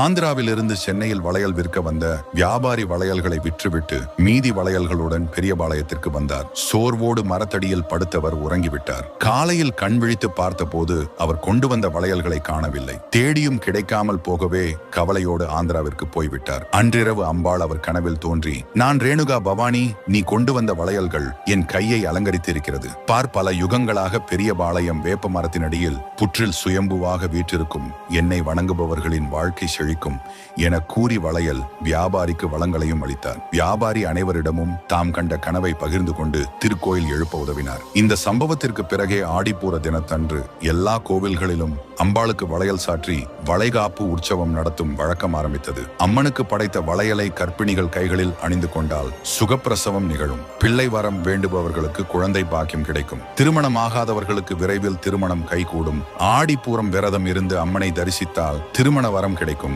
ஆந்திராவிலிருந்து சென்னையில் வளையல் விற்க வந்த வியாபாரி வளையல்களை விற்றுவிட்டு மீதி வளையல்களுடன் பெரியபாளையத்திற்கு வந்தார். சோர்வோடு மரத்தடியில் படுத்தவர் உறங்கிவிட்டார். காலையில் கண் விழித்து பார்த்தபோது அவர் கொண்டு வந்த வளையல்களை காணவில்லை. தேடியும் கிடைக்காமல் போகவே கவலையோடு ஆந்திராவிற்கு போய்விட்டார். அன்றிரவு அம்பாள் அவர் கனவில் தோன்றி, நான் ரேணுகா பவானி, நீ கொண்டு வந்த வளையல்கள் என் கையை அலங்கரித்திருக்கிறது. பார், பல யுகங்களாக பெரியபாளையம் வேப்ப மரத்தினடியில் புற்றில் சுயம்புவாக வீற்றிருக்கும் என்னை வணங்குபவர்களின் வாழ்க்கை செழிக்கும் என கூறி வளையல் வியாபாரிக்கு வளங்களையும் அளித்தார். வியாபாரி அனைவரிடமும் தாம் கண்ட கனவை பகிர்ந்து கொண்டு திருக்கோயில் எழுப்ப உதவினார். இந்த சம்பவத்திற்கு பிறகே ஆடிப்பூர தினத்தன்று எல்லா கோவில்களிலும் அம்பாளுக்கு வளையல் சாற்றி வளைகாப்பு உற்சவம் நடத்தும் வழக்கம் ஆரம்பித்தது. அம்மனுக்கு படைத்த வளையலை கர்ப்பிணிகள் கைகளில் அணிந்து கொண்டால் சுகப்பிரசவம் நிகழும். பிள்ளை வரம் வேண்டுபவர்களுக்கு குழந்தை பாக்கியம் கிடைக்கும். திருமணமாகாதவர்களுக்கு விரைவில் திருமணம் கைகூடும். ஆடிப்பூரம் விரதம் இருந்து அம்மனை தரிசித்தால் திருமண வரம் கிடைக்கும்.